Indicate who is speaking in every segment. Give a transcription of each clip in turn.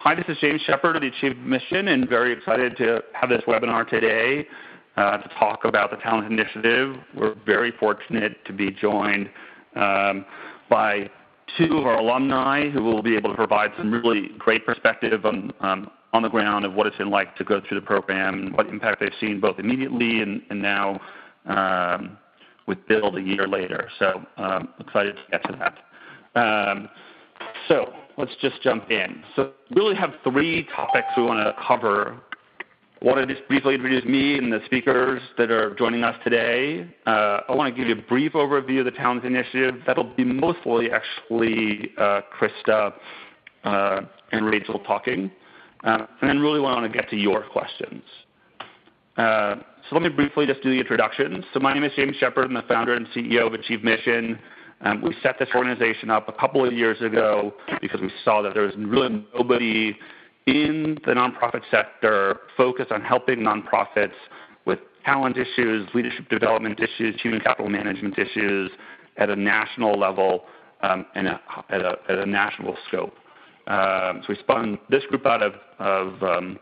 Speaker 1: Hi, this is James Shepard of the Achieve Mission, and very excited to have this webinar today to talk about the Talent Initiative. We're very fortunate to be joined by two of our alumni who will be able to provide some really great perspective on the ground of what it's been like to go through the program and what impact they've seen both immediately and now with Build a year later. So excited to get to that. So let's just jump in. So we really have three topics we want to cover. I want to just briefly introduce me and the speakers that are joining us today. I want to give you a brief overview of the Talent Initiative. That'll be mostly actually Krista and Rachel talking. And then really want to get to your questions. So let me briefly just do the introductions. So my name is James Shepard. I'm the founder and CEO of Achieve Mission. We set this organization up a couple of years ago because we saw that there was really nobody in the nonprofit sector focused on helping nonprofits with talent issues, leadership development issues, human capital management issues at a national level and at a national scope. So we spun this group out of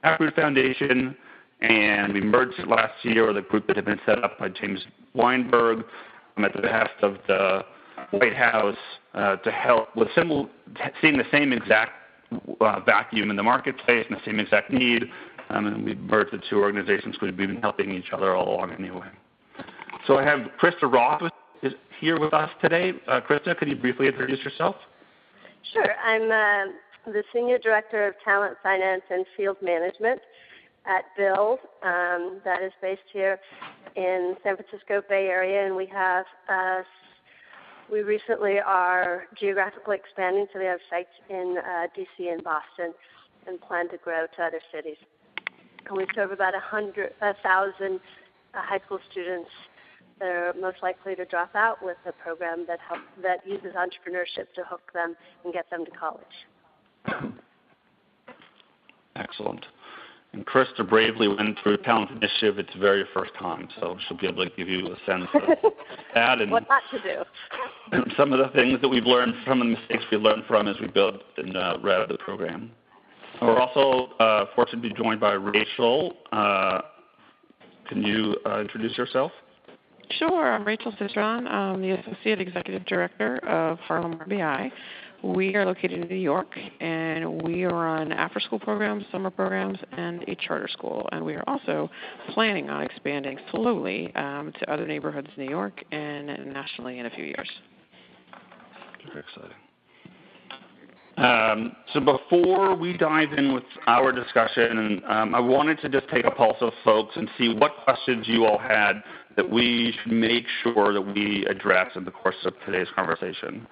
Speaker 1: Taproot Foundation, and we merged it last year with a group that had been set up by James Weinberg at the behest of the White House to help with seeing the same exact vacuum in the marketplace and the same exact need. And we merged the two organizations because we've been helping each other all along anyway. So I have Krista Roth is here with us today. Krista, could you briefly introduce yourself?
Speaker 2: Sure. I'm the Senior Director of Talent, Finance, and Field Management at Build. That is based here in San Francisco Bay Area, and we recently are geographically expanding, so we have sites in DC and Boston and plan to grow to other cities. And we serve about 1,000 high school students that are most likely to drop out with a program that uses entrepreneurship to hook them and get them to college.
Speaker 1: Excellent. And Krista bravely went through Talent Initiative its very first time, so she'll be able to give you a sense of that and
Speaker 2: what not to do.
Speaker 1: And some of the things that we've learned, some of the mistakes we learned from as we built and read the program. We're also fortunate to be joined by Rachel. Can you introduce yourself?
Speaker 3: Sure. I'm Rachel Citron. I'm the Associate Executive Director of Harlem RBI. We are located in New York, and we run after-school programs, summer programs, and a charter school. And we are also planning on expanding slowly to other neighborhoods in New York and nationally in a few years.
Speaker 1: Very exciting. So before we dive in with our discussion, I wanted to just take a pulse of folks and see what questions you all had that we should make sure that we address in the course of today's conversation.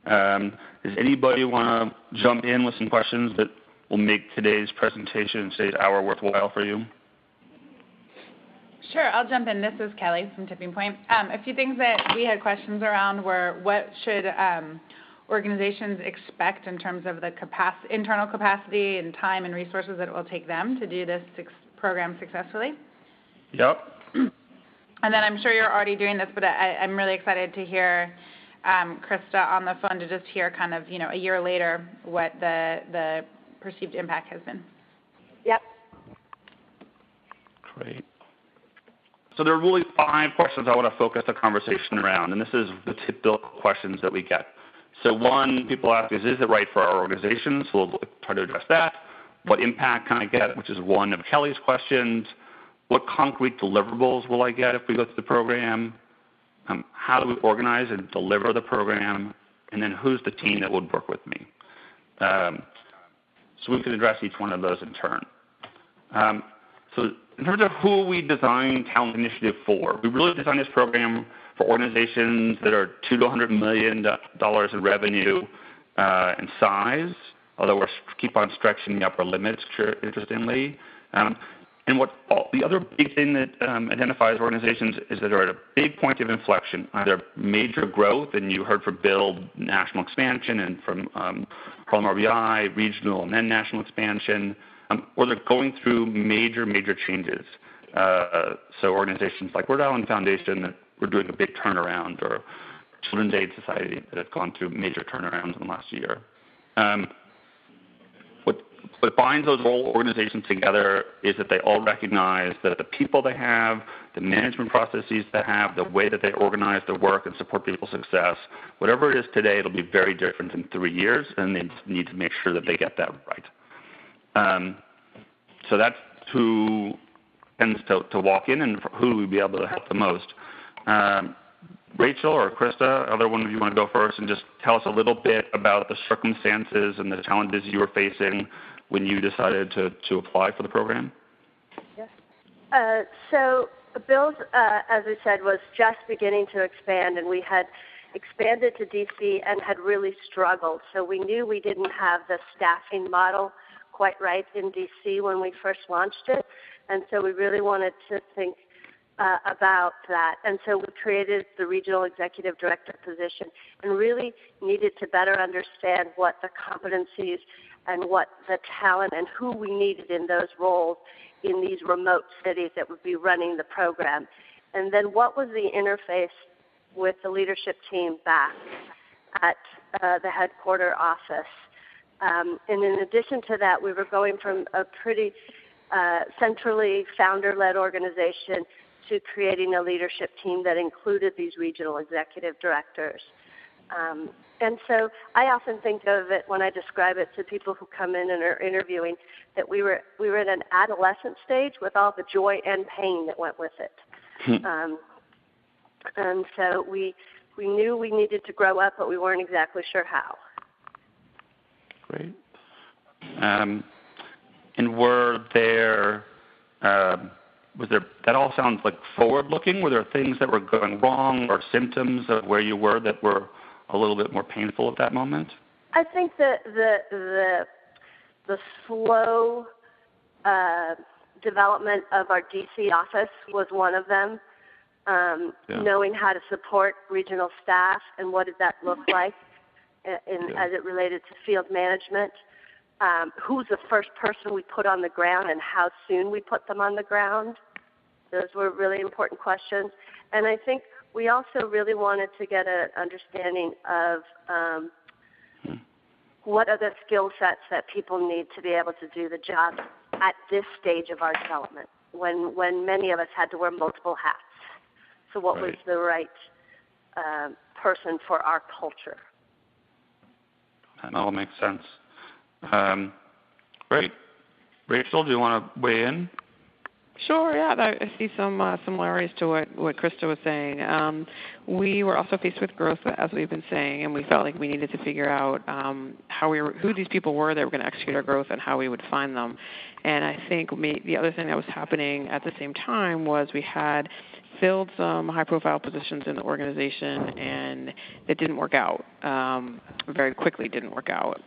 Speaker 1: Does anybody want to jump in with some questions that will make today's presentation and today's hour worthwhile for you?
Speaker 4: Sure, I'll jump in. This is Kelly from Tipping Point. A few things that we had questions around were what should organizations expect in terms of the internal capacity and time and resources that it will take them to do this program successfully?
Speaker 1: Yep.
Speaker 4: And then I'm sure you're already doing this, but I'm really excited to hear Krista on the phone to just hear kind of, a year later what the perceived impact has been.
Speaker 2: Yep.
Speaker 1: Great. So there are really 5 questions I want to focus the conversation around, and this is the typical questions that we get. So one, people ask is it right for our organization? So we'll try to address that. What impact can I get, which is one of Kelly's questions. What concrete deliverables will I get if we go through the program? How do we organize and deliver the program? And then who's the team that would work with me? So we can address each one of those in turn. So in terms of who we designed Talent Initiative for, we really designed this program for organizations that are $2 to $100 million in revenue in size, although we keep on stretching the upper limits, interestingly. And the other big thing that identifies organizations is that they're at a big point of inflection, either major growth, and you heard from Build national expansion, and from Harlem RBI, regional and then national expansion, or they're going through major changes. So organizations like Rhode Island Foundation that we're doing a big turnaround, or Children's Aid Society that have gone through major turnarounds in the last year. What binds those whole organizations together is that they all recognize that the people they have, the management processes they have, the way that they organize their work and support people's success, whatever it is today, it'll be very different in 3 years, and they just need to make sure that they get that right. So that's who tends to walk in and who we'd be able to help the most. Rachel or Krista, either one of you want to go first and just tell us a little bit about the circumstances and the challenges you were facing when you decided to apply for the program?
Speaker 2: Yes. So Bill's, as we said, was just beginning to expand, and we had expanded to DC and had really struggled. So we knew we didn't have the staffing model quite right in DC when we first launched it, and so we really wanted to think about that. And so we created the regional executive director position and really needed to better understand what the competencies and what the talent and who we needed in those roles in these remote cities that would be running the program. And then what was the interface with the leadership team back at the headquarter office. And in addition to that, we were going from a pretty centrally founder-led organization to creating a leadership team that included these regional executive directors. And so I often think of it when I describe it to people who come in and are interviewing that we were at an adolescent stage with all the joy and pain that went with it. And so we knew we needed to grow up, but we weren't exactly sure how.
Speaker 1: Great. And were there, that all sounds like forward-looking. Were there things that were going wrong or symptoms of where you were that were a little bit more painful at that moment?
Speaker 2: I think that the slow development of our DC office was one of them. Knowing how to support regional staff and what did that look like as it related to field management. Who's the first person we put on the ground and how soon we put them on the ground. Those were really important questions. And I think we also really wanted to get an understanding of what are the skill sets that people need to be able to do the job at this stage of our development when many of us had to wear multiple hats. So what was the right person for our culture?
Speaker 1: That all makes sense. Great. Rachel, do you want to weigh in?
Speaker 3: Sure, yeah. I see some similarities to what Krista was saying. We were also faced with growth, as we've been saying, and we felt like we needed to figure out who these people were that were going to execute our growth and how we would find them. And I think the other thing that was happening at the same time was we had filled some high-profile positions in the organization, and it didn't work out. Very quickly didn't work out.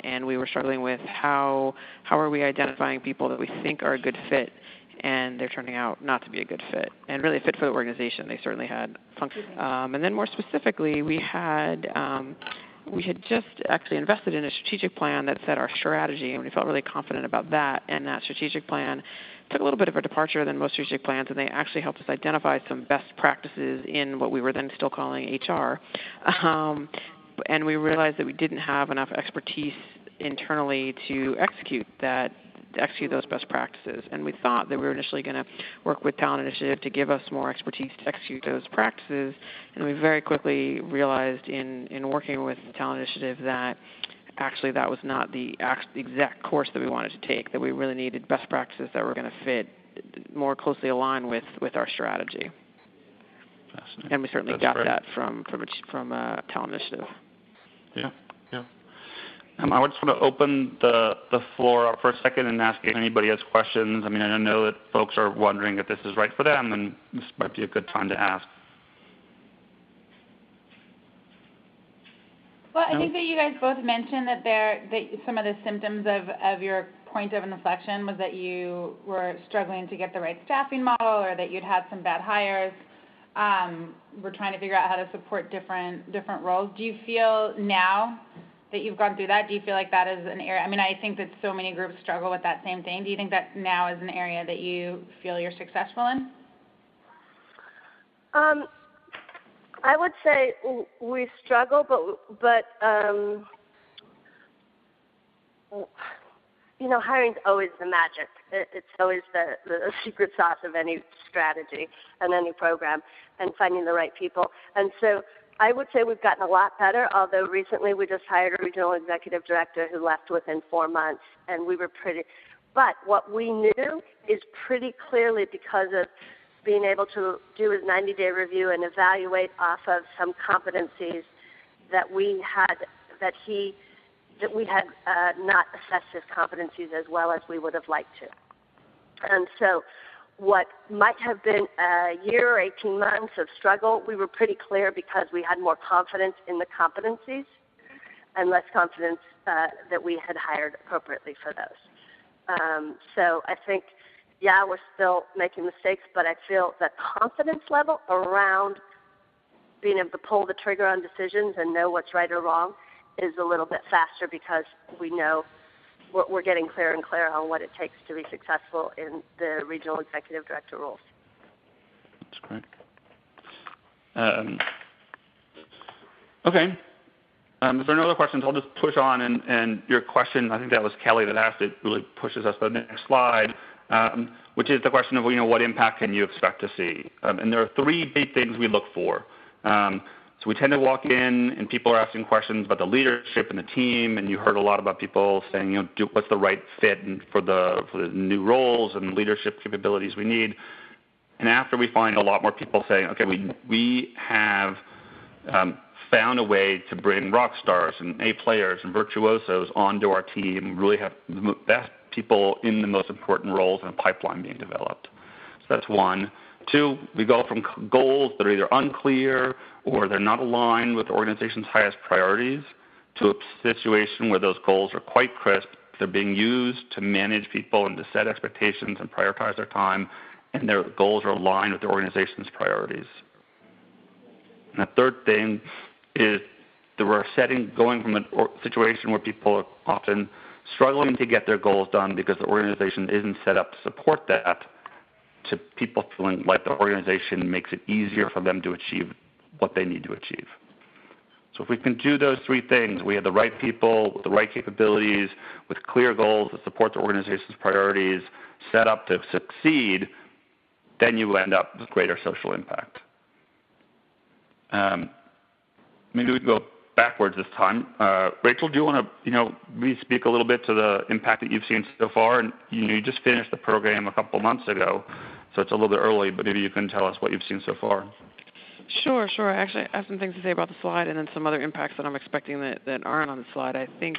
Speaker 3: And we were struggling with how are we identifying people that we think are a good fit, and they're turning out not to be a good fit, and really a fit for the organization. They certainly had function. And then more specifically, we had just actually invested in a strategic plan that set our strategy, and we felt really confident about that. And that strategic plan took a little bit of a departure than most strategic plans, and they actually helped us identify some best practices in what we were then still calling HR. And we realized that we didn't have enough expertise internally to execute those best practices. And we thought that we were initially going to work with Talent Initiative to give us more expertise to execute those practices. And we very quickly realized in working with Talent Initiative that actually that was not the exact course that we wanted to take, that we really needed best practices that were going to fit more closely aligned with our strategy. And we certainly got that from Talent Initiative.
Speaker 1: Yeah. I just want to open the floor up for a second and ask if anybody has questions. I mean, I know that folks are wondering if this is right for them, and this might be a good time to ask.
Speaker 4: Well, I think that you guys both mentioned that some of the symptoms of your point of inflection was that you were struggling to get the right staffing model, or that you'd had some bad hires. We're trying to figure out how to support different roles. Do you feel now that you've gone through that, do you feel like that is an area? I mean, I think that so many groups struggle with that same thing. Do you think that now is an area that you feel you're successful in?
Speaker 2: I would say we struggle, but hiring's always the magic. It's always the secret sauce of any strategy and any program, and finding the right people. And so I would say we've gotten a lot better, although recently we just hired a regional executive director who left within 4 months, and we were but what we knew is pretty clearly, because of being able to do his 90-day review and evaluate off of some competencies that we had not assessed his competencies as well as we would have liked to. And so what might have been a year or 18 months of struggle, we were pretty clear because we had more confidence in the competencies and less confidence that we had hired appropriately for those. So I think, we're still making mistakes, but I feel the confidence level around being able to pull the trigger on decisions and know what's right or wrong is a little bit faster because we know we're getting clearer and clearer on what it takes to be successful in the regional executive director roles.
Speaker 1: That's great. Okay. If there are no other questions, I'll just push on. And your question, I think that was Kelly that asked it, really pushes us to the next slide, which is the question of, what impact can you expect to see? And there are 3 big things we look for. So we tend to walk in and people are asking questions about the leadership and the team, and you heard a lot about people saying, what's the right fit for the new roles and leadership capabilities we need. And after we find a lot more people saying, okay, we have found a way to bring rock stars and A players and virtuosos onto our team, really have the best people in the most important roles in a pipeline being developed. So that's 1. 2, we go from goals that are either unclear or they're not aligned with the organization's highest priorities to a situation where those goals are quite crisp. They're being used to manage people and to set expectations and prioritize their time, and their goals are aligned with the organization's priorities. And the third thing is that we're going from a situation where people are often struggling to get their goals done because the organization isn't set up to support that, to people feeling like the organization makes it easier for them to achieve what they need to achieve. So if we can do those 3 things, we have the right people with the right capabilities, with clear goals that support the organization's priorities, set up to succeed, then you end up with greater social impact. Maybe we can go backwards this time. Rachel, do you want to, maybe speak a little bit to the impact that you've seen so far? And you just finished the program a couple months ago, so it's a little bit early, but maybe you can tell us what you've seen so far.
Speaker 3: Sure. Actually, I have some things to say about the slide and then some other impacts that I'm expecting that aren't on the slide. I think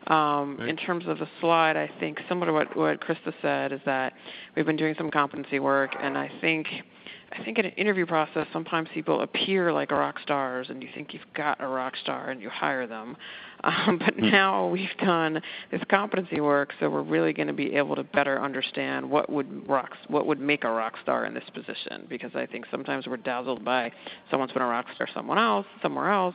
Speaker 3: in terms of the slide, I think similar to what Krista said is that we've been doing some competency work, and I think in an interview process, sometimes people appear like rock stars, and you think you've got a rock star, and you hire them. But now we've done this competency work, so we're really going to be able to better understand what would make a rock star in this position. Because I think sometimes we're dazzled by someone's been a rock star somewhere else,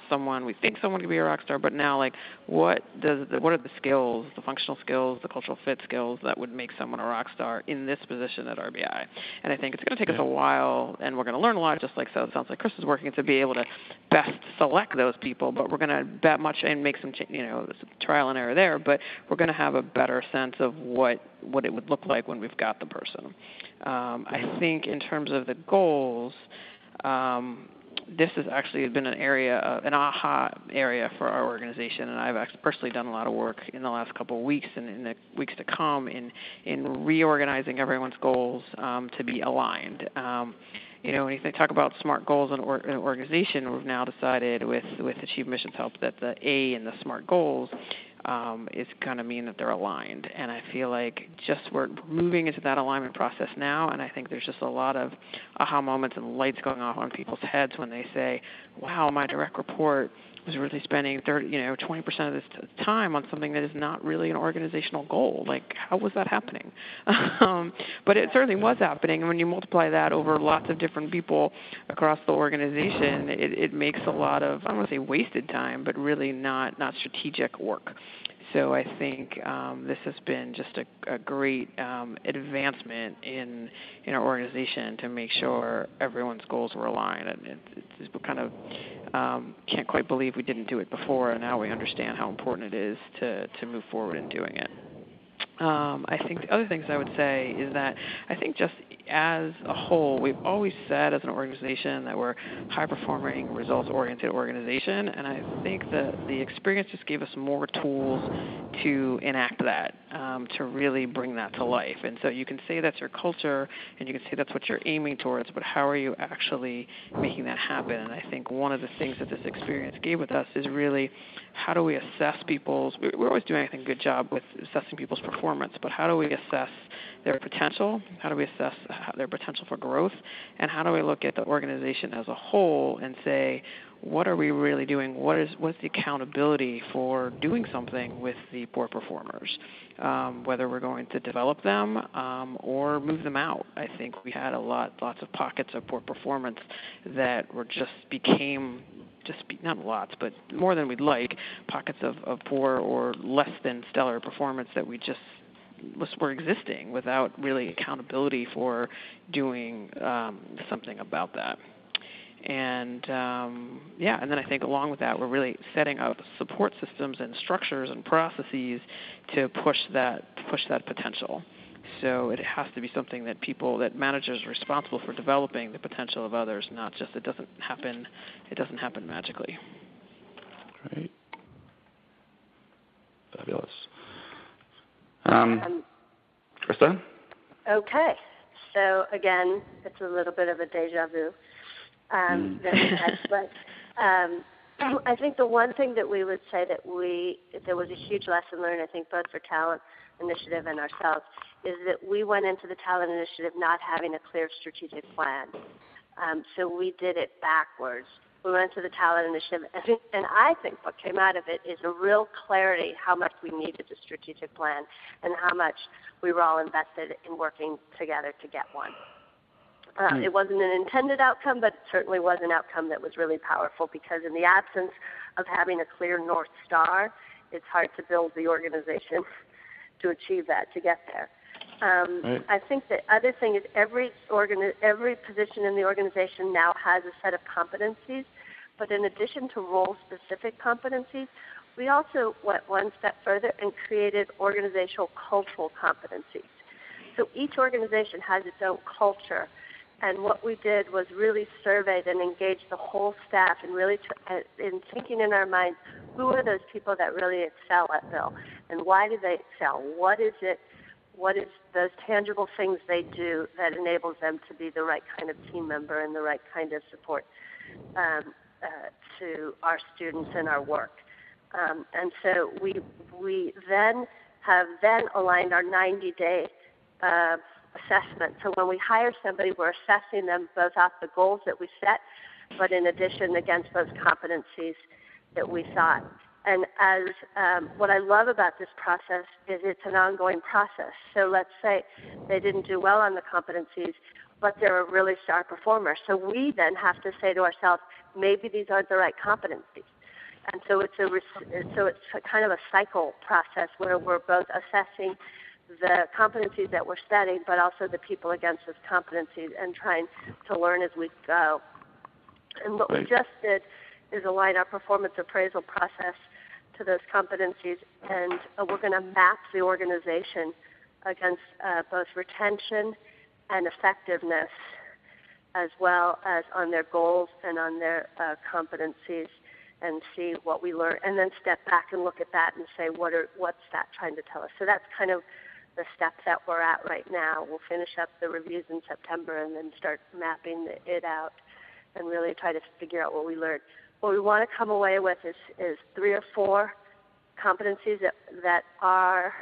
Speaker 3: someone we think someone could be a rock star. But now, what are the skills, the functional skills, the cultural fit skills that would make someone a rock star in this position at RBI? And I think it's going to take us a while, and we're going to learn a lot. Just like so, it sounds like Chris is working to be able to best select those people. But we're going to bet much and make some trial and error there, but we're going to have a better sense of what it would look like when we've got the person. I think in terms of the goals, this has actually been an aha area for our organization, and I've personally done a lot of work in the last couple of weeks and in the weeks to come in reorganizing everyone's goals to be aligned. When you talk about SMART goals in an organization, we've now decided with Achieve Mission's help that the A in the SMART goals is going to mean that they're aligned. And I feel like we're moving into that alignment process now, and I think there's just a lot of aha moments and lights going off on people's heads when they say, wow, my direct report was really spending 20% of this time on something that is not really an organizational goal. How was that happening? But it certainly was happening. And when you multiply that over lots of different people across the organization, it makes a lot of, I don't want to say wasted time, but really not strategic work. So I think this has been just a great advancement in our organization to make sure everyone's goals were aligned. And it's kind of can't quite believe we didn't do it before, and now we understand how important it is to move forward in doing it. I think the other things I would say is that I think just as a whole, we've always said as an organization that we're a high-performing, results-oriented organization, and I think that the experience just gave us more tools to enact that, to really bring that to life. And so you can say that's your culture, and you can say that's what you're aiming towards, but how are you actually making that happen? And I think one of the things that this experience gave with us is really how do we assess people's, we're always doing, I think, a good job with assessing people's performance, but how do we assess their potential? How do we assess their potential for growth? And how do we look at the organization as a whole and say, what are we really doing? What's the accountability for doing something with the poor performers? Whether we're going to develop them or move them out. I think we had lots of pockets of poor performance that were not lots, but more than we'd like, pockets of poor or less than stellar performance that we just were existing without really accountability for doing something about that. And and then I think along with that, we're really setting up support systems and structures and processes to push that potential. So it has to be something that managers are responsible for developing the potential of others, not just it doesn't happen magically.
Speaker 1: Great. Fabulous. Krista?
Speaker 2: Okay. So again, it's a little bit of a deja vu. But I think the one thing that we would say that there was a huge lesson learned, I think, both for Talent Initiative and ourselves, is that we went into the Talent Initiative not having a clear strategic plan. So we did it backwards. We went to the Talent Initiative, and I think what came out of it is a real clarity how much we needed a strategic plan and how much we were all invested in working together to get one. It wasn't an intended outcome, but it certainly was an outcome that was really powerful because in the absence of having a clear North Star, it's hard to build the organization to achieve that, to get there. Right. I think the other thing is every position in the organization now has a set of competencies, but in addition to role-specific competencies, we also went one step further and created organizational cultural competencies. So each organization has its own culture, and what we did was really surveyed and engaged the whole staff and really in thinking in our minds, who are those people that really excel at Bill, and why do they excel? What is those tangible things they do that enables them to be the right kind of team member and the right kind of support to our students and our work. And so we then have aligned our 90-day assessment. So when we hire somebody, we're assessing them both off the goals that we set, but in addition against those competencies that we thought. And as what I love about this process is it's an ongoing process. So let's say they didn't do well on the competencies, but they're a really star performer. So we then have to say to ourselves, maybe these aren't the right competencies. And so it's a kind of a cycle process where we're both assessing the competencies that we're setting, but also the people against those competencies and trying to learn as we go. And what we just did is align our performance appraisal process to those competencies, and we're going to map the organization against both retention and effectiveness, as well as on their goals and on their competencies, and see what we learn, and then step back and look at that and say, what's that trying to tell us? So that's kind of the step that we're at right now. We'll finish up the reviews in September and then start mapping it out and really try to figure out what we learned. What we want to come away with is 3 or 4 competencies that are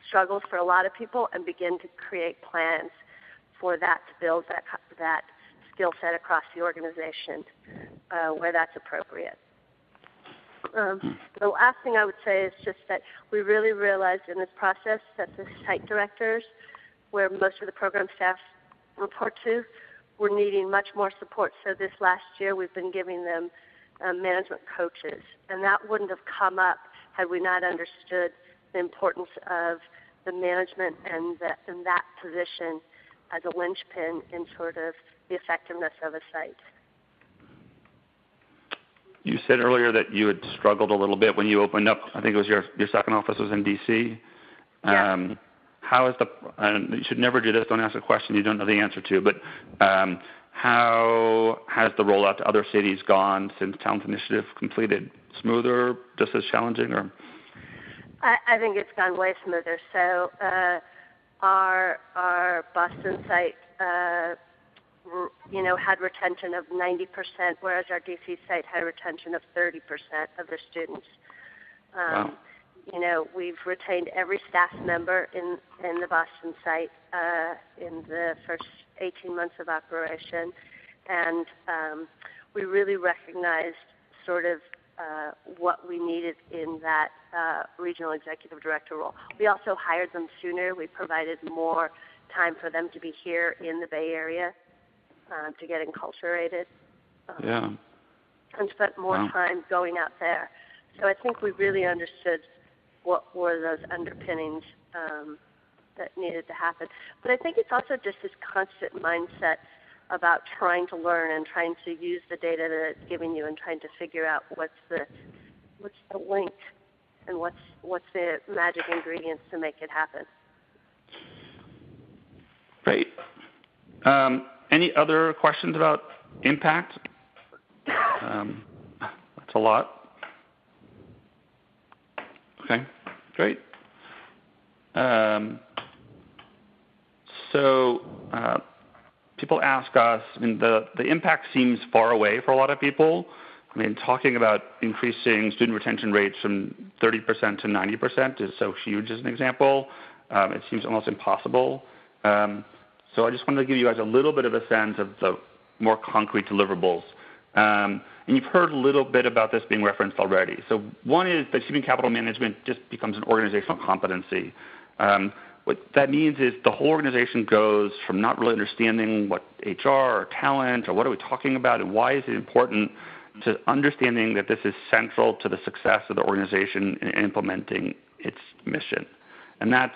Speaker 2: struggles for a lot of people, and begin to create plans for that to build that skill set across the organization where that's appropriate. The last thing I would say is just that we really realized in this process that the site directors, where most of the program staff report to, were needing much more support. So this last year we've been giving them management coaches, and that wouldn't have come up had we not understood the importance of the management and that position as a linchpin in sort of the effectiveness of a site.
Speaker 1: You said earlier that you had struggled a little bit when you opened up. I think it was your second office was in D.C.
Speaker 2: Yeah.
Speaker 1: How is and you should never do this. Don't ask a question you don't know the answer to. But how has the rollout to other cities gone since Talent Initiative completed? Smoother, just as challenging, or?
Speaker 2: I think it's gone way smoother. So our Boston site, had retention of 90%, whereas our DC site had retention of 30% of their students.
Speaker 1: Wow.
Speaker 2: We've retained every staff member in the Boston site in the first 18 months of operation, and we really recognized sort of what we needed in that regional executive director role. We also hired them sooner. We provided more time for them to be here in the Bay Area to get enculturated. And spent more time going out there. So I think we really understood what were those underpinnings that needed to happen. But I think it's also just this constant mindset about trying to learn and trying to use the data that it's giving you and trying to figure out what's the link and what's the magic ingredients to make it happen.
Speaker 1: Great. Any other questions about impact? That's a lot. Okay, great. So people ask us, the impact seems far away for a lot of people. Talking about increasing student retention rates from 30% to 90% is so huge as an example. It seems almost impossible. So I just wanted to give you guys a little bit of a sense of the more concrete deliverables. And you've heard a little bit about this being referenced already. So one is that human capital management just becomes an organizational competency. What that means is the whole organization goes from not really understanding what HR or talent or what are we talking about and why is it important to understanding that this is central to the success of the organization in implementing its mission. And that's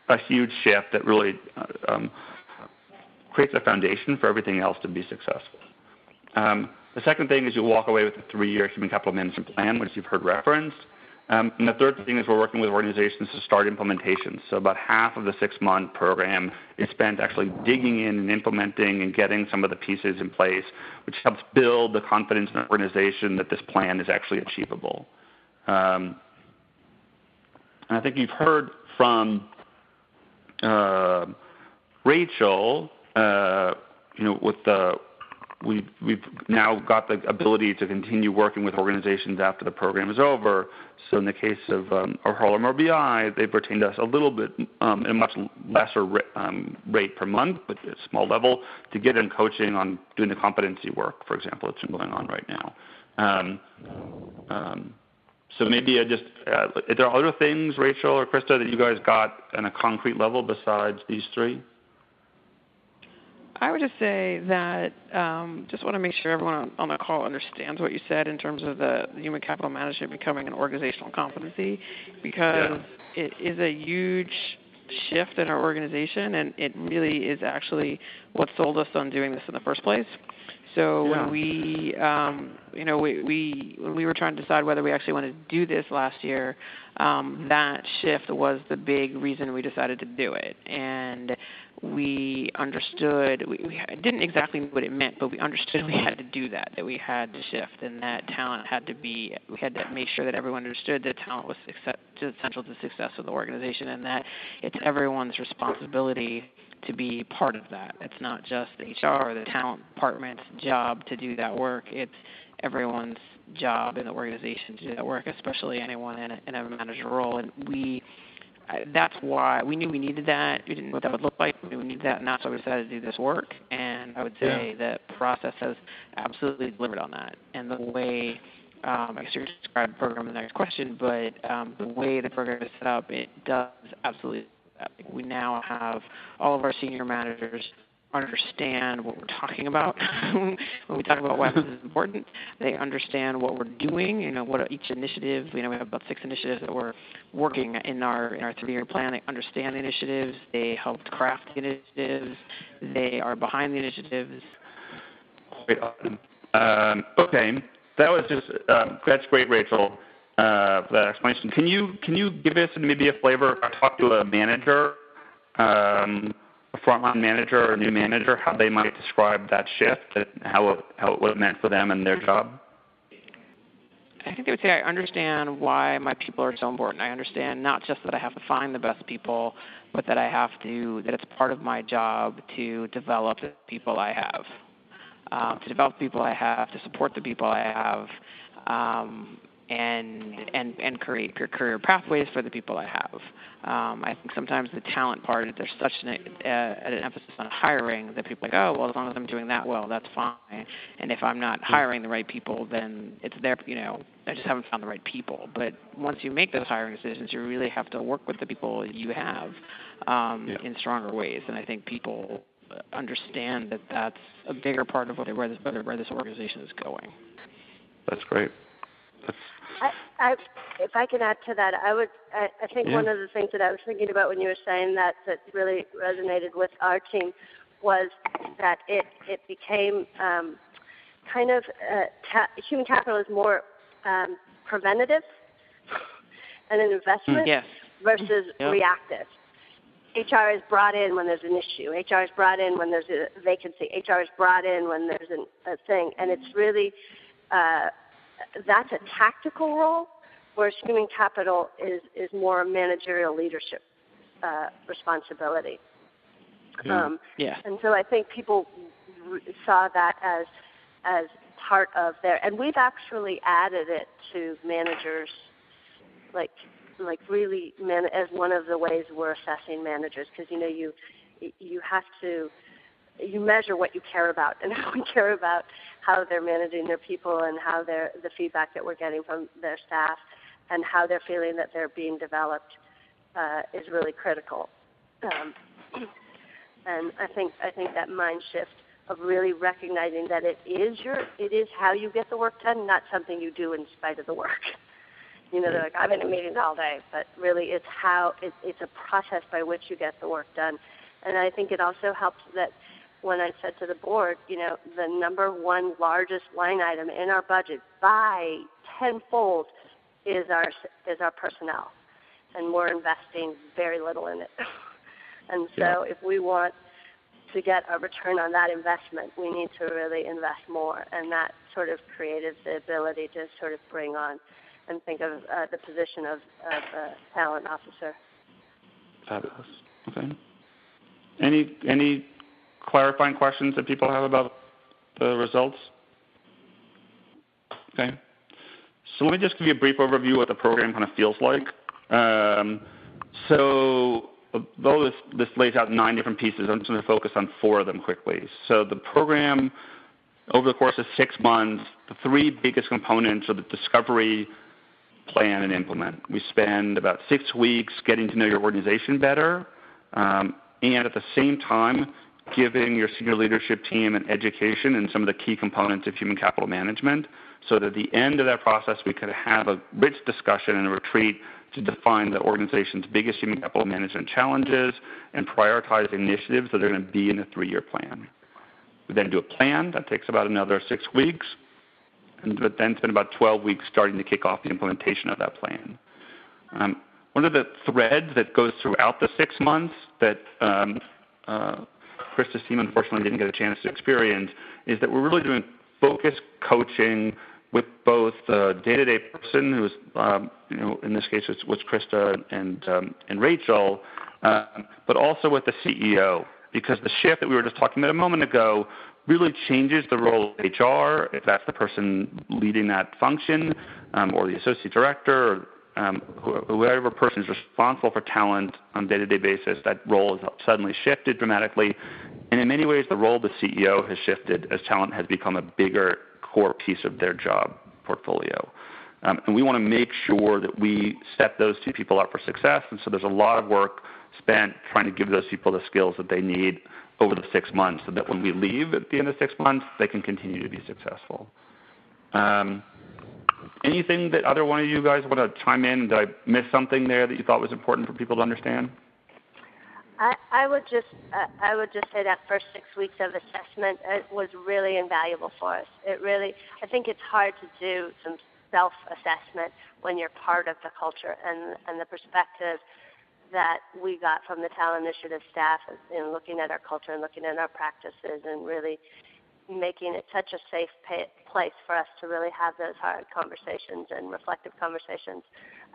Speaker 1: a huge shift that really creates a foundation for everything else to be successful. The second thing is you walk away with a 3-year human capital management plan, which you've heard referenced. And the third thing is we're working with organizations to start implementation. So about half of the 6-month program is spent actually digging in and implementing and getting some of the pieces in place, which helps build the confidence in the organization that this plan is actually achievable. And I think you've heard from Rachel, we've now got the ability to continue working with organizations after the program is over. So in the case of Harlem RBI, they've retained us a little bit at a much lesser rate per month, but at a small level, to get in coaching on doing the competency work, for example, that's been going on right now. So maybe are there other things, Rachel or Krista, that you guys got on a concrete level besides these three?
Speaker 3: I would just say that just want to make sure everyone on the call understands what you said in terms of the human capital management becoming an organizational competency, because it is a huge shift in our organization, and it really is actually what sold us on doing this in the first place. So when we, when we were trying to decide whether we actually wanted to do this last year, that shift was the big reason we decided to do it. And we understood, we didn't exactly know what it meant, but we understood we had to do that we had to shift, and that talent had to be, we had to make sure that everyone understood that talent was essential to the success of the organization, and that it's everyone's responsibility to be part of that. It's not just HR or the talent department's job to do that work. It's everyone's job in the organization to do that work, especially anyone in a manager role. And that's why we knew we needed that. We didn't know what that would look like. We knew we needed that, and that's why we decided to do this work. And I would say the process has absolutely delivered on that. And the way, I guess you're going to describe the program in the next question, but the way the program is set up, it does absolutely. We now have all of our senior managers understand what we're talking about. When we talk about why this is important, they understand what we're doing, what each initiative, we have about 6 initiatives that we're working in our 3-year plan. They understand the initiatives. They helped craft the initiatives. They are behind the initiatives.
Speaker 1: Great. Okay. That was just that's great, Rachel, for that explanation. Can you give us maybe a flavor? I talked to a manager, a frontline manager or a new manager, how they might describe that shift, and how it was meant for them and their job.
Speaker 3: I think they would say I understand why my people are so important. I understand not just that I have to find the best people, but that that it's part of my job to develop the people I have, to support the people I have, and create career pathways for the people I have. I think sometimes the talent part, there's such an emphasis on hiring that people are like, oh, well, as long as I'm doing that well, that's fine. And if I'm not hiring the right people, then it's their, I just haven't found the right people. But once you make those hiring decisions, you really have to work with the people you have in stronger ways. And I think people understand that that's a bigger part of where this organization is going.
Speaker 1: That's great.
Speaker 2: If I can add to that, I think one of the things that I was thinking about when you were saying that really resonated with our team was that it became kind of human capital is more preventative and an investment versus reactive. HR is brought in when there's an issue. HR is brought in when there's a vacancy. HR is brought in when there's a thing, and it's really that's a tactical role, whereas human capital is more a managerial leadership responsibility. And so I think people saw that as part of and we've actually added it to managers, like really as one of the ways we're assessing managers, because you have to. You measure what you care about, and how we care about how they're managing their people and how the feedback that we're getting from their staff and how they're feeling that they're being developed is really critical. And I think that mind shift of really recognizing that it is how you get the work done, not something you do in spite of the work. They're like, I'm in a meeting all day, but really it's it's a process by which you get the work done. And I think it also helps that when I said to the board, the number one largest line item in our budget by tenfold is our personnel, and we're investing very little in it. And so if we want to get a return on that investment, we need to really invest more, and that sort of created the ability to sort of bring on and think of the position of a talent officer.
Speaker 1: Fabulous. Okay. Any clarifying questions that people have about the results? Okay. So let me just give you a brief overview of what the program kind of feels like. So though this lays out 9 different pieces, I'm just going to focus on 4 of them quickly. So the program, over the course of 6 months, the 3 biggest components are the discovery, plan, and implement. We spend about 6 weeks getting to know your organization better, and at the same time, giving your senior leadership team an education in some of the key components of human capital management, so that at the end of that process, we could have a rich discussion and a retreat to define the organization's biggest human capital management challenges and prioritize initiatives that are going to be in the 3-year plan. We then do a plan. That takes about another 6 weeks, and then spend about 12 weeks starting to kick off the implementation of that plan. One of the threads that goes throughout the 6 months that Krista's team unfortunately didn't get a chance to experience is that we're really doing focused coaching with both the day-to-day person, who's in this case was Krista and Rachel, but also with the CEO, because the shift that we were just talking about a moment ago really changes the role of HR, if that's the person leading that function, or the associate director, or whoever person is responsible for talent on a day-to-day basis. That role has suddenly shifted dramatically. And in many ways, the role of the CEO has shifted as talent has become a bigger core piece of their job portfolio. And we want to make sure that we set those 2 people up for success. And so there's a lot of work spent trying to give those people the skills that they need over the 6 months, so that when we leave at the end of 6 months, they can continue to be successful. Anything that either one of you guys want to chime in? Did I miss something there that you thought was important for people to understand?
Speaker 2: I would just say that first 6 weeks of assessment was really invaluable for us. I think it's hard to do some self-assessment when you're part of the culture, and the perspective that we got from the Talent Initiative staff in looking at our culture and looking at our practices and really making it such a safe place for us to really have those hard conversations and reflective conversations,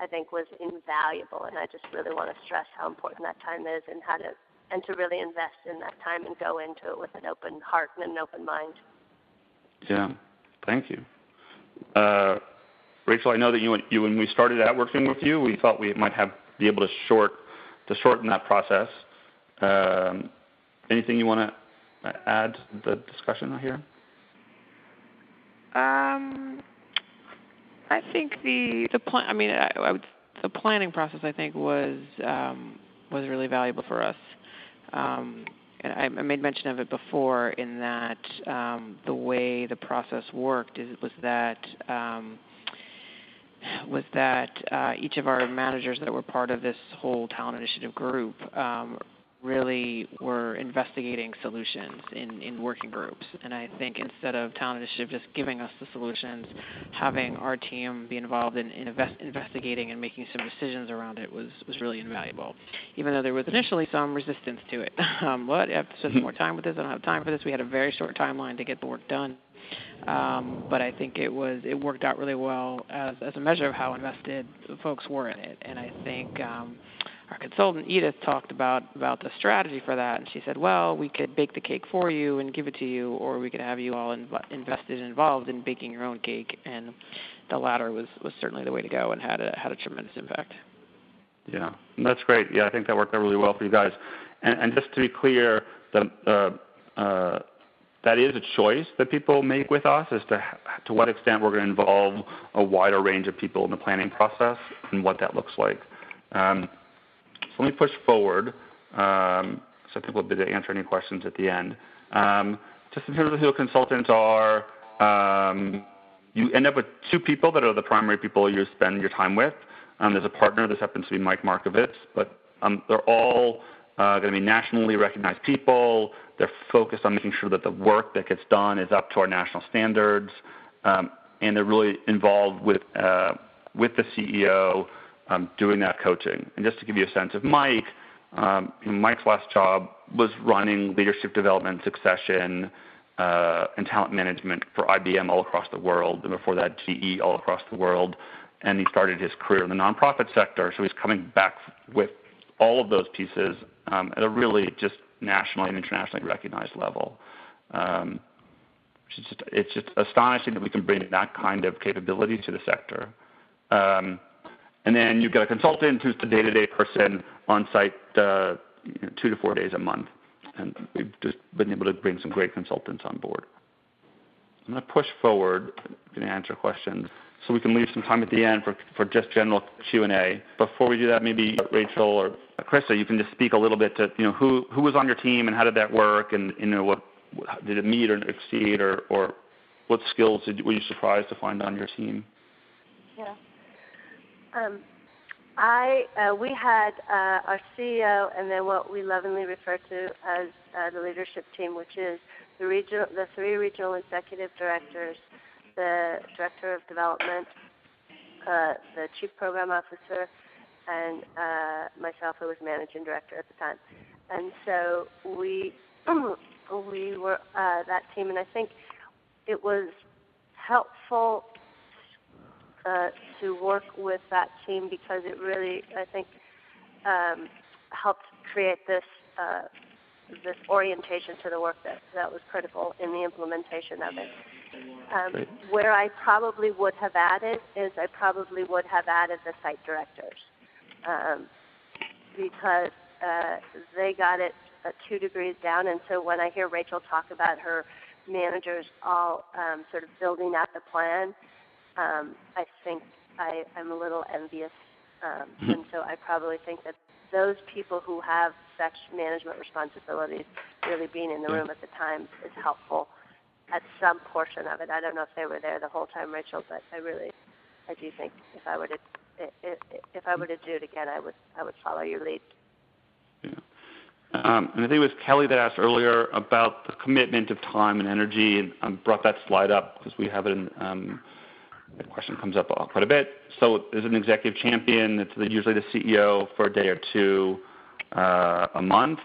Speaker 2: I think was invaluable. And I just really want to stress how important that time is and to really invest in that time and go into it with an open heart and an open mind.
Speaker 1: Yeah, thank you. Rachel, I know that you when we started out working with you, we thought we might be able to shorten that process. Anything you want to add to the discussion here?
Speaker 3: I think the planning process, I think, was really valuable for us. And I made mention of it before in that the way the process worked was that each of our managers that were part of this whole Talent Initiative group really were investigating solutions in working groups. And I think instead of Talent Initiative just giving us the solutions, having our team be involved in investigating and making some decisions around it was really invaluable. Even though there was initially some resistance to it. What? I have to spend some more time with this. I don't have time for this. We had a very short timeline to get the work done. But I think it worked out really well as a measure of how invested folks were in it. And I think our consultant, Edith, talked about the strategy for that, and she said, well, we could bake the cake for you and give it to you, or we could have you all invested and involved in baking your own cake, and the latter was certainly the way to go and had a tremendous impact.
Speaker 1: Yeah, that's great. Yeah, I think that worked out really well for you guys. And just to be clear, that is a choice that people make with us as to what extent we're going to involve a wider range of people in the planning process and what that looks like. So let me push forward, so I think we'll be able to answer any questions at the end. Just in terms of who the consultants are, you end up with two people that are the primary people you spend your time with. There's a partner. This happens to be Mike Markovitz, but they're all going to be nationally recognized people. They're focused on making sure that the work that gets done is up to our national standards, and they're really involved with the CEO doing that coaching. And just to give you a sense of Mike, Mike's last job was running leadership development, succession, and talent management for IBM all across the world, and before that GE all across the world. And he started his career in the nonprofit sector, so he's coming back with all of those pieces at a really just nationally and internationally recognized level. It's just astonishing that we can bring that kind of capability to the sector. And then you've got a consultant who's the day-to-day person on site 2 to 4 days a month. And we've just been able to bring some great consultants on board. I'm going to push forward. I'm going to answer questions so we can leave some time at the end for just general Q&A. Before we do that, maybe Rachel or Krista, you can just speak a little bit to who was on your team and how did that work, and what did it meet or exceed, or what skills were you surprised to find on your team?
Speaker 2: Yeah. We had our CEO and then what we lovingly refer to as the leadership team, which is the 3 regional executive directors, the director of development, the chief program officer, and myself, who was managing director at the time. And so we were that team, and I think it was helpful to work with that team because it really, I think, helped create this orientation to the work that was critical in the implementation of it. Where I probably would have added is I probably would have added the site directors because they got it 2 degrees down. And so when I hear Rachel talk about her managers all sort of building out the plan, I think I'm a little envious. And so I probably think that those people who have such management responsibilities really being in the room at the time is helpful at some portion of it. I don't know if they were there the whole time, Rachel, but I do think if I were to do it again, I would follow your lead.
Speaker 1: Yeah. And I think it was Kelly that asked earlier about the commitment of time and energy, and I brought that slide up because we have it in, that question comes up quite a bit. So there's an executive champion. It's usually the CEO for a day or two a month.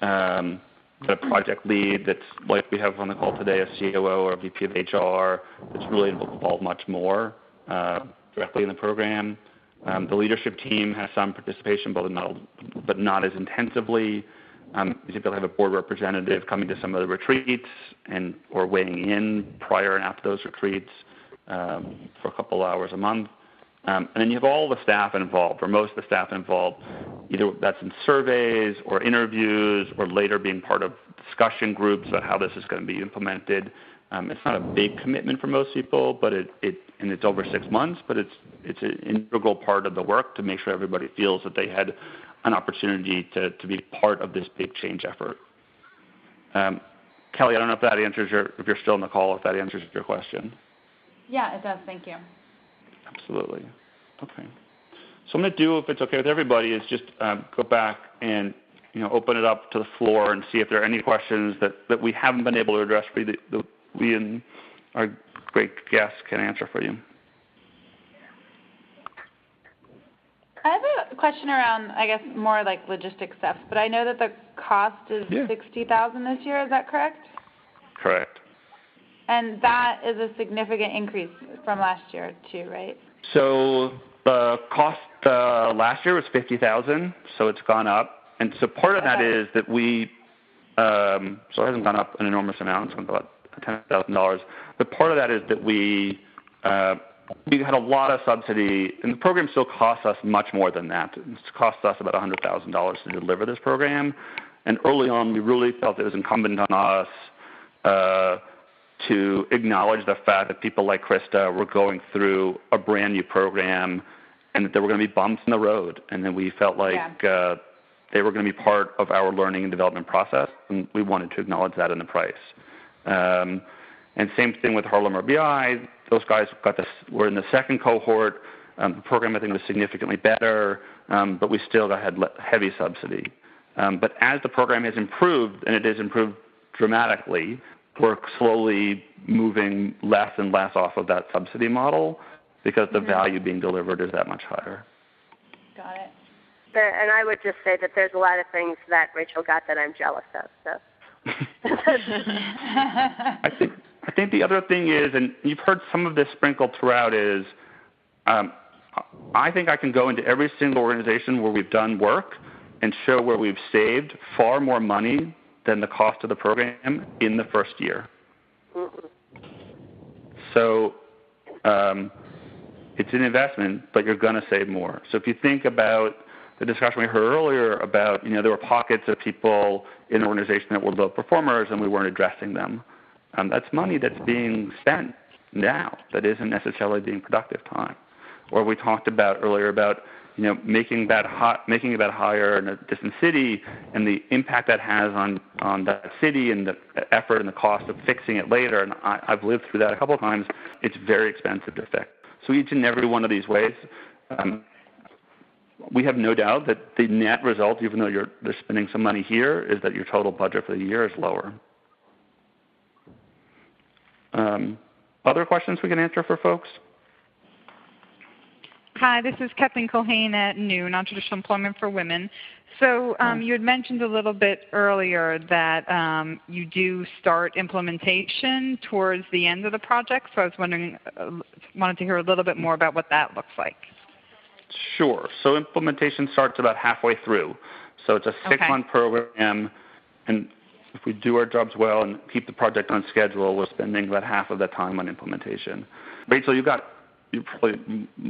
Speaker 1: A project lead that's like we have on the call today, a COO or a VP of HR that's really involved much more directly in the program. The leadership team has some participation, but not as intensively. People have a board representative coming to some of the retreats or weighing in prior and after those retreats for a couple hours a month. And then you have all the staff involved, or most of the staff involved, either that's in surveys or interviews or later being part of discussion groups about how this is going to be implemented. It's not a big commitment for most people, but it's over 6 months, but it's an integral part of the work to make sure everybody feels that they had an opportunity to be part of this big change effort. Kelly, I don't know if that answers if you're still on the call, if that answers your question.
Speaker 4: Yeah, it does. Thank you.
Speaker 1: Absolutely. Okay. So I'm going to do, if it's okay with everybody, is just go back and open it up to the floor and see if there are any questions that we haven't been able to address for you that we and our great guests can answer for you.
Speaker 4: I have a question around, I guess, more like logistics stuff, but I know that the cost is $60,000 this year. Is that correct?
Speaker 1: Correct.
Speaker 4: And that is a significant increase from last year too, right?
Speaker 1: So the cost last year was $50,000, so it's gone up. And so part of that is that we, so it hasn't gone up an enormous amount. It's gone up about $10,000. But part of that is that we had a lot of subsidy, and the program still costs us much more than that. It cost us about $100,000 to deliver this program. And early on, we really felt it was incumbent on us to acknowledge the fact that people like Krista were going through a brand new program and that there were going to be bumps in the road. And then we felt like they were going to be part of our learning and development process, and we wanted to acknowledge that in the price. And same thing with Harlem RBI. Those guys were in the second cohort. The program, I think, was significantly better, but we still had heavy subsidy. But as the program has improved, and it has improved dramatically, we're slowly moving less and less off of that subsidy model because the value being delivered is that much higher.
Speaker 4: Got it.
Speaker 2: And I would just say that there's a lot of things that Rachel got that I'm jealous of. So.
Speaker 1: I think the other thing is, and you've heard some of this sprinkled throughout, is I think I can go into every single organization where we've done work and show where we've saved far more money than the cost of the program in the first year. Mm-hmm. So it's an investment, but you're going to save more. So if you think about the discussion we heard earlier about, there were pockets of people in the organization that were low performers and we weren't addressing them. That's money that's being spent now that isn't necessarily being productive time. Or we talked about earlier about making it about higher in a distant city and the impact that has on that city and the effort and the cost of fixing it later. And I've lived through that a couple of times. It's very expensive to fix. So each and every one of these ways, we have no doubt that the net result, even though they're spending some money here, is that your total budget for the year is lower. Other questions we can answer for folks?
Speaker 5: Hi, this is Kathleen Culhane at NEW, Non-Traditional Employment for Women. So you had mentioned a little bit earlier that you do start implementation towards the end of the project. So I was wanted to hear a little bit more about what that looks like.
Speaker 1: Sure. So implementation starts about halfway through. So it's a 6-month program, and if we do our jobs well and keep the project on schedule, we're spending about half of that time on implementation. Rachel,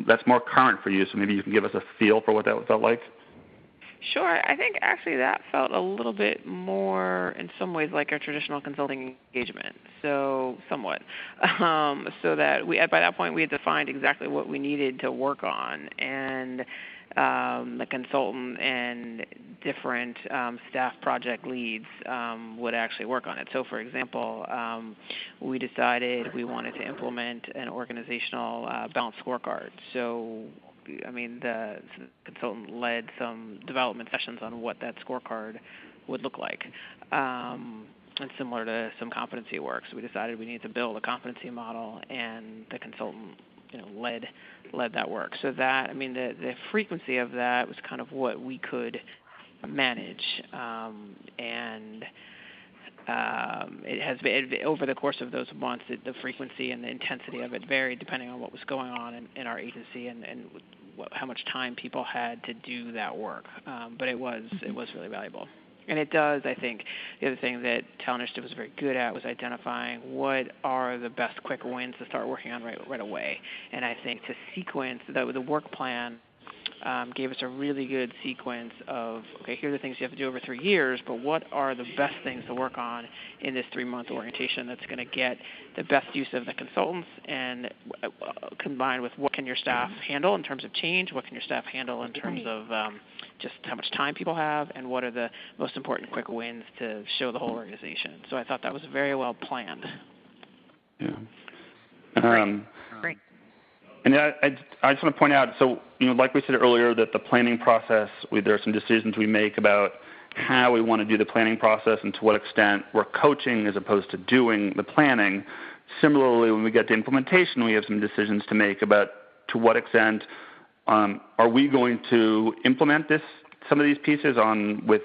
Speaker 1: that's more current for you, so maybe you can give us a feel for what that felt like.
Speaker 3: Sure. I think actually that felt a little bit more, in some ways, like a traditional consulting engagement. So somewhat, so that by that point we had defined exactly what we needed to work on, and the consultant and different staff project leads would actually work on it. So, for example, we decided we wanted to implement an organizational balanced scorecard. So, the consultant led some development sessions on what that scorecard would look like. And similar to some competency work, so we decided we needed to build a competency model, and the consultant, led that work. So that, the frequency of that was kind of what we could manage, and it has been, over the course of those months, the frequency and the intensity of it varied depending on what was going on in our agency and how much time people had to do that work. But it was really valuable. And it does, I think, the other thing that Talent Initiative was very good at was identifying what are the best quick wins to start working on right away. And I think to sequence the work plan gave us a really good sequence of, okay, here are the things you have to do over 3 years, but what are the best things to work on in this 3-month orientation that's going to get the best use of the consultants, and combined with what can your staff handle in terms of change, what can your staff handle in terms of just how much time people have, and what are the most important quick wins to show the whole organization. So I thought that was very well planned.
Speaker 1: Yeah.
Speaker 5: Great.
Speaker 1: And I just want to point out, so, like we said earlier, that the planning process, there are some decisions we make about how we want to do the planning process and to what extent we're coaching as opposed to doing the planning. Similarly, when we get to implementation, we have some decisions to make about to what extent are we going to implement some of these pieces with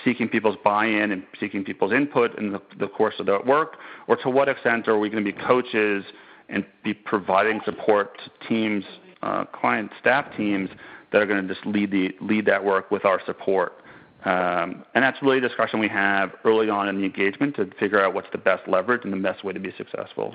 Speaker 1: seeking people's buy-in and seeking people's input in the course of the work, or to what extent are we going to be coaches and be providing support to teams, client staff teams that are going to just lead that work with our support. And that's really a discussion we have early on in the engagement to figure out what's the best leverage and the best way to be successful.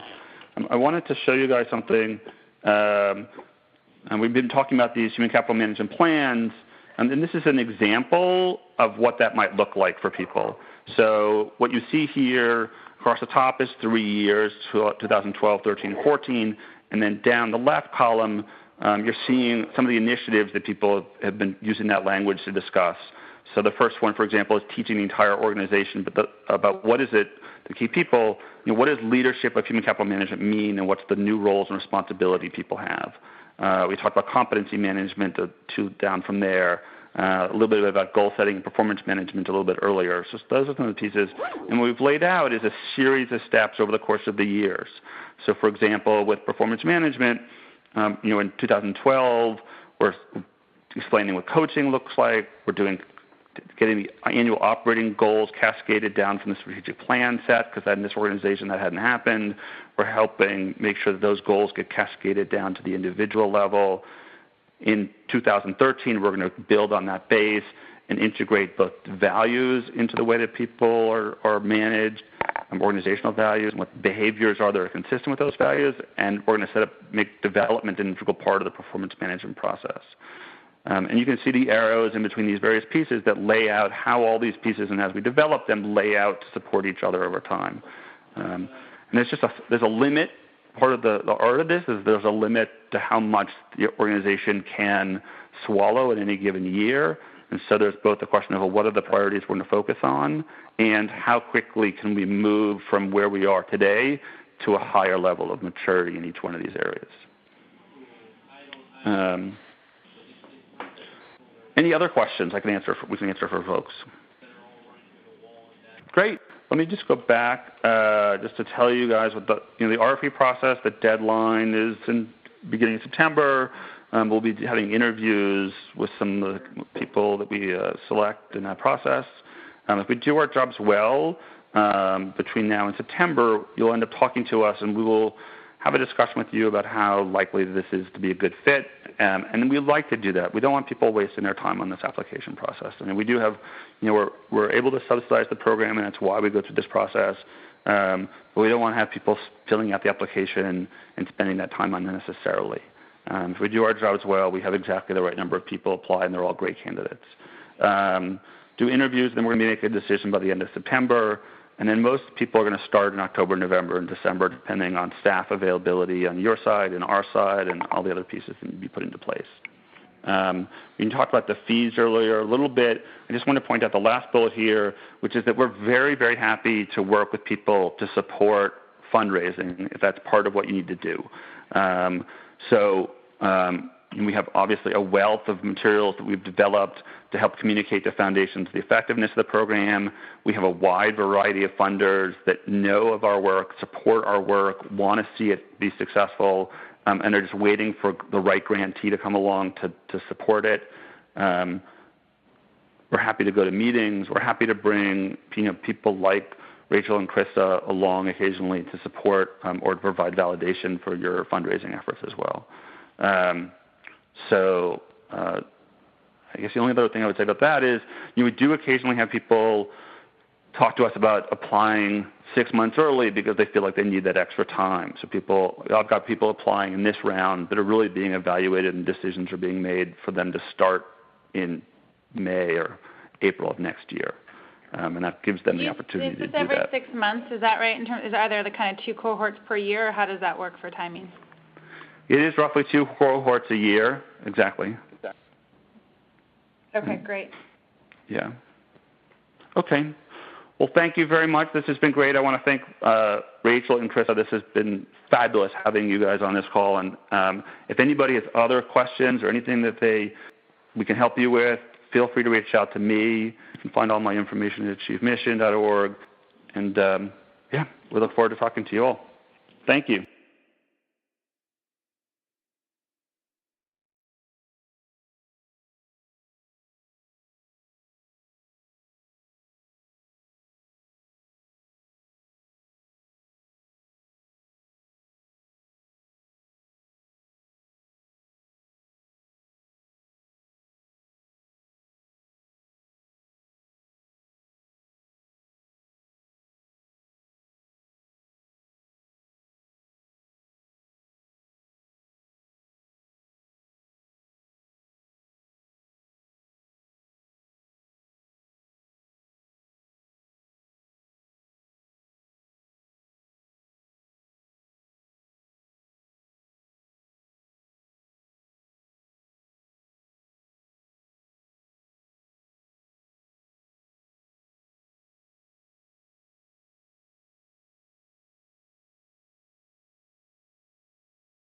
Speaker 1: I wanted to show you guys something, and we've been talking about these human capital management plans, and this is an example of what that might look like for people. So what you see here across the top is 3 years, 2012, 13, 14, and then down the left column, you're seeing some of the initiatives that people have been using that language to discuss. So the first one, for example, is teaching the entire organization about what is it, the key people, what does leadership of human capital management mean, and what's the new roles and responsibility people have. We talked about competency management, down from there. A little bit about goal setting and performance management a little bit earlier. So those are some of the pieces. And what we've laid out is a series of steps over the course of the years. So, for example, with performance management, in 2012, we're explaining what coaching looks like. We're getting the annual operating goals cascaded down from the strategic plan set, because in this organization that hadn't happened. We're helping make sure that those goals get cascaded down to the individual level. In 2013, we're going to build on that base and integrate both values into the way that people are managed, organizational values, and what behaviors are that are consistent with those values, and we're going to make development an integral part of the performance management process. And you can see the arrows in between these various pieces that lay out how all these pieces, and as we develop them, lay out to support each other over time. And there's a limit. Part of the art of this is there's a limit to how much the organization can swallow in any given year. And so there's both the question of what are the priorities we're going to focus on, and how quickly can we move from where we are today to a higher level of maturity in each one of these areas. Any other questions we can answer for folks? Great. Let me just go back just to tell you guys what the RFP process. The deadline is in beginning of September. We'll be having interviews with some of the people that we select in that process. If we do our jobs well between now and September, you'll end up talking to us, and we will have a discussion with you about how likely this is to be a good fit. And we'd like to do that. We don't want people wasting their time on this application process. I mean, we do have, we're able to subsidize the program, and that's why we go through this process. But we don't want to have people filling out the application and spending that time unnecessarily. If we do our jobs well, we have exactly the right number of people apply, and they're all great candidates. Do interviews, then we're going to make a decision by the end of September. And then most people are going to start in October, November, and December, depending on staff availability on your side and our side and all the other pieces that need to be put into place. We talked about the fees earlier a little bit. I just want to point out the last bullet here, which is that we're very, very happy to work with people to support fundraising if that's part of what you need to do. And we have obviously a wealth of materials that we've developed to help communicate to foundations the effectiveness of the program. We have a wide variety of funders that know of our work, support our work, want to see it be successful, and are just waiting for the right grantee to come along to support it. We're happy to go to meetings. We're happy to bring people like Rachel and Krista along occasionally to support or to provide validation for your fundraising efforts as well. I guess the only other thing I would say about that is we do occasionally have people talk to us about applying 6 months early because they feel like they need that extra time. So I've got people applying in this round that are really being evaluated and decisions are being made for them to start in May or April of next year. And that gives them the opportunity to do that.
Speaker 4: Is this every 6 months? Is that right? Are there the kind of 2 cohorts per year, or how does that work for timing?
Speaker 1: It is roughly 2 cohorts a year, exactly.
Speaker 4: Okay, great.
Speaker 1: Yeah. Okay. Well, thank you very much. This has been great. I want to thank Rachel and Krista. This has been fabulous having you guys on this call. And if anybody has other questions or anything that we can help you with, feel free to reach out to me. You can find all my information at achievmission.org. And, we look forward to talking to you all. Thank you.